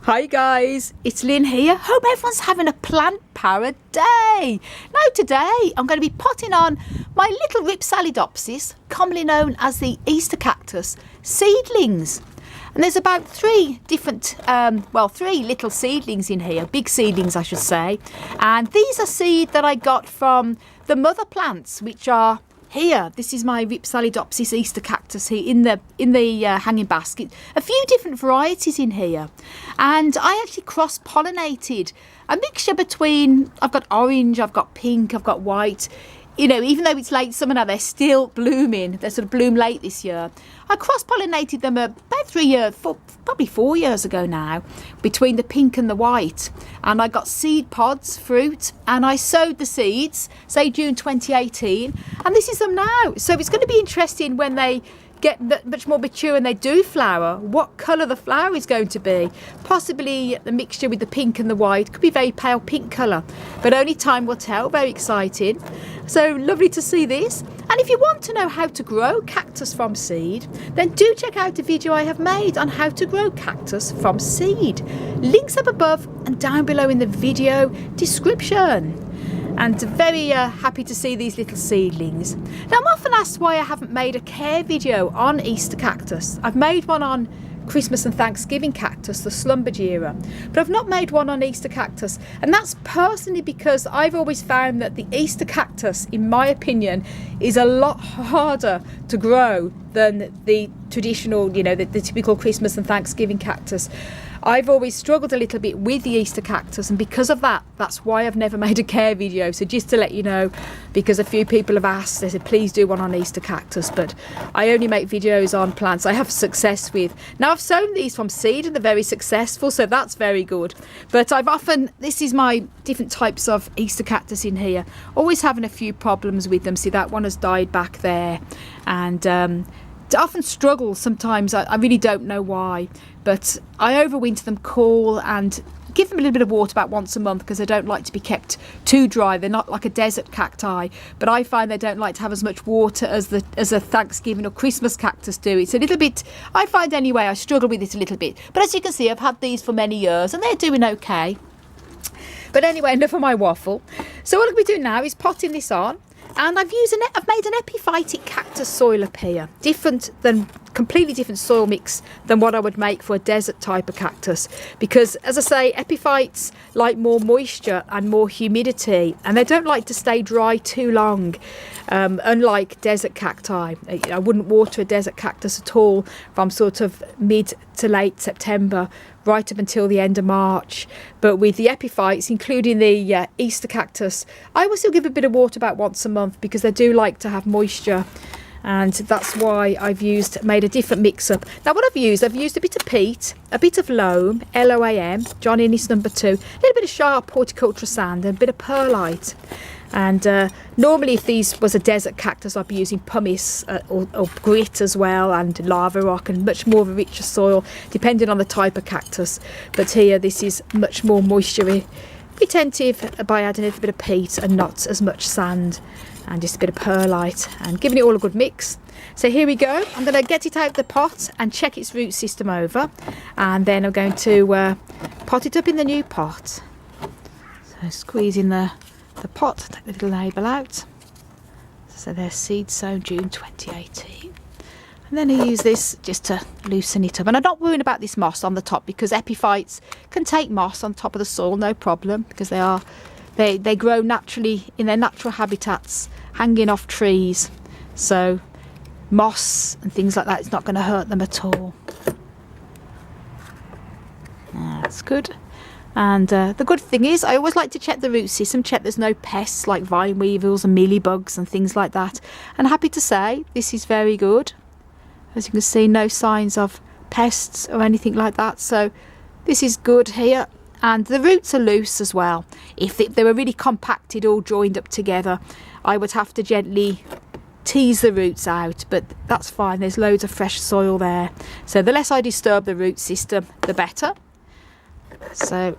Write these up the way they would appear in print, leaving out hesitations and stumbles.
Hi guys, it's Lynn here. Hope everyone's having a plant power day. Now today I'm going to be potting on my little Rhipsalidopsis, commonly known as the Easter Cactus Seedlings. And there's about three little seedlings in here, big seedlings I should say. And these are seed that I got from the mother plants, which are here. This is my Rhipsalidopsis Easter Cactus here in the hanging basket. A few different varieties in here, and I actually cross-pollinated a mixture between, I've got orange, I've got pink, I've got white. You know, even though it's late summer now, they're still blooming. They sort of bloom late this year. I cross-pollinated them about 3 years, probably 4 years ago now, between the pink and the white. And I got seed pods, fruit, and I sowed the seeds, say June 2018. And this is them now. So it's going to be interesting when they get much more mature and they do flower, what colour the flower is going to be. Possibly the mixture with the pink and the white could be very pale pink colour, but only time will tell. Very exciting. So lovely to see this. And if you want to know how to grow cactus from seed, then do check out the video I have made on how to grow cactus from seed. Links up above and down below in the video description. And very happy to see these little seedlings. Now I'm often asked why I haven't made a care video on Easter cactus. I've made one on Christmas and Thanksgiving cactus, the Schlumbergera, but I've not made one on Easter cactus, and that's personally because I've always found that the Easter cactus, in my opinion, is a lot harder to grow than the traditional, you know, the typical Christmas and Thanksgiving cactus. I've always struggled a little bit with the Easter cactus, and because of that, that's why I've never made a care video. So just to let you know, because a few people have asked, they said please do one on Easter cactus, but I only make videos on plants I have success with. Now I've sown these from seed and they're very successful, so that's very good. But this is my different types of Easter cactus in here, always having a few problems with them. See, that one has died back there, and I often struggle sometimes. I really don't know why, but I overwinter them cool and give them a little bit of water about once a month because they don't like to be kept too dry. They're not like a desert cacti, but I find they don't like to have as much water as a Thanksgiving or Christmas cactus do. It's a little bit, I find anyway, I struggle with it a little bit. But as you can see, I've had these for many years and they're doing okay. But anyway, enough of my waffle. So what I'll be doing now is potting this on. And I've made an epiphytic cactus soil up here, completely different soil mix than what I would make for a desert type of cactus, because as I say, epiphytes like more moisture and more humidity, and they don't like to stay dry too long, unlike desert cacti. I wouldn't water a desert cactus at all from sort of mid to late September right up until the end of March. But with the epiphytes, including the Easter cactus, I will still give a bit of water about once a month because they do like to have moisture, and that's why I've made a different mix-up. Now what I've used a bit of peat, a bit of loam, LOAM, John Innes number 2, a little bit of sharp horticultural sand and a bit of perlite. And normally if these was a desert cactus, I'd be using pumice or grit as well, and lava rock, and much more of a richer soil depending on the type of cactus. But here this is much more moisture retentive by adding a little bit of peat and not as much sand, and just a bit of perlite, and giving it all a good mix. So here we go. I'm going to get it out of the pot and check its root system over, and then I'm going to pot it up in the new pot. So squeeze in the pot, take the little label out. So there's seed sown June 2018. And then I use this just to loosen it up. And I'm not worrying about this moss on the top, because epiphytes can take moss on top of the soil, no problem, because they grow naturally in their natural habitats, hanging off trees. So moss and things like that is not going to hurt them at all. That's good. And the good thing is, I always like to check the root system, check there's no pests like vine weevils and mealybugs and things like that. And happy to say, this is very good. As you can see, no signs of pests or anything like that. So this is good here. And the roots are loose as well. If they were really compacted, all joined up together, I would have to gently tease the roots out, but that's fine. There's loads of fresh soil there. So the less I disturb the root system, the better. So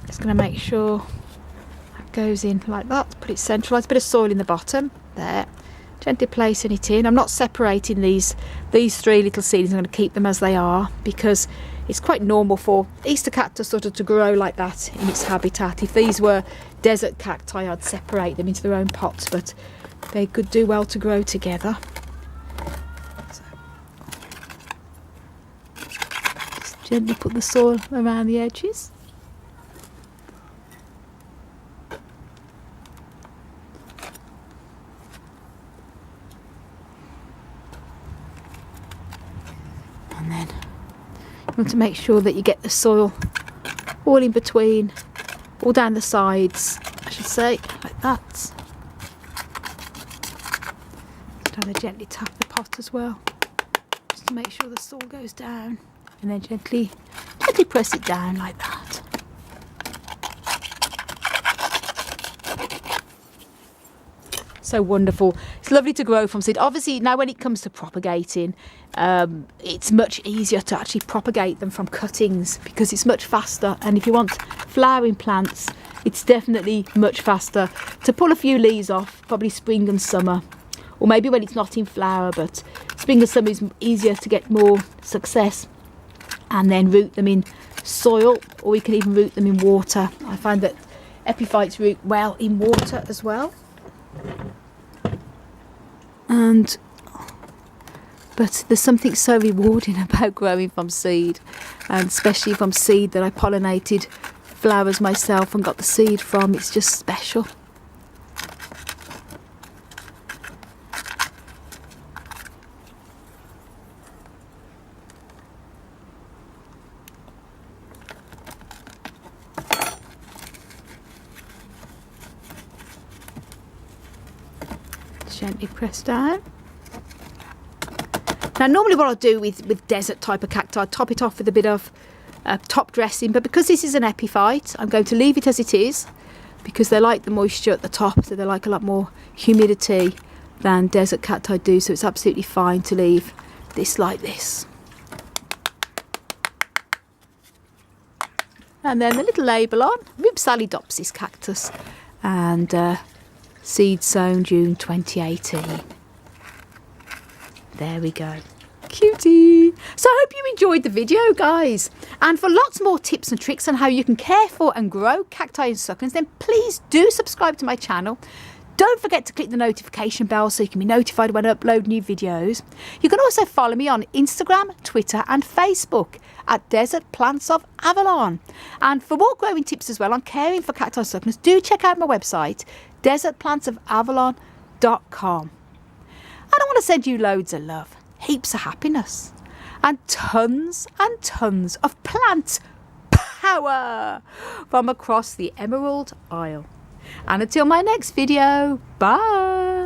just going to make sure that goes in like that. Put it centralised. Bit of soil in the bottom there. Gently placing it in. I'm not separating these three little seedlings. I'm going to keep them as they are because it's quite normal for Easter cactus sort of to grow like that in its habitat. If these were desert cacti, I'd separate them into their own pots, but they could do well to grow together. So, just gently put the soil around the edges. And then you want to make sure that you get the soil all in between, all down the sides, I should say, like that. Trying to gently tap the pot as well, just to make sure the soil goes down, and then gently press it down like that. So wonderful. It's lovely to grow from seed. Obviously now when it comes to propagating, it's much easier to actually propagate them from cuttings because it's much faster, and if you want flowering plants, it's definitely much faster to pull a few leaves off, probably spring and summer, or maybe when it's not in flower, but spring and summer is easier to get more success, and then root them in soil, or we can even root them in water. I find that epiphytes root well in water as well. But there's something so rewarding about growing from seed, and especially from seed that I pollinated flowers myself and got the seed from. It's just special. Gently press down. Now normally what I'll do with desert type of cacti, I top it off with a bit of top dressing, but because this is an epiphyte, I'm going to leave it as it is because they like the moisture at the top, so they like a lot more humidity than desert cacti do, so it's absolutely fine to leave this like this. And then the little label on, Rhipsalidopsis cactus, and seed sown June 2018. There we go. Cutie. So I hope you enjoyed the video, guys. And for lots more tips and tricks on how you can care for and grow cacti and succulents, then please do subscribe to my channel. Don't forget to click the notification bell so you can be notified when I upload new videos. You can also follow me on Instagram, Twitter and Facebook at Desert Plants of Avalon. And for more growing tips as well on caring for cacti and succulents, do check out my website, desertplantsofAvalon.com. And I want to send you loads of love, heaps of happiness, and tons of plant power from across the Emerald Isle. And until my next video, bye!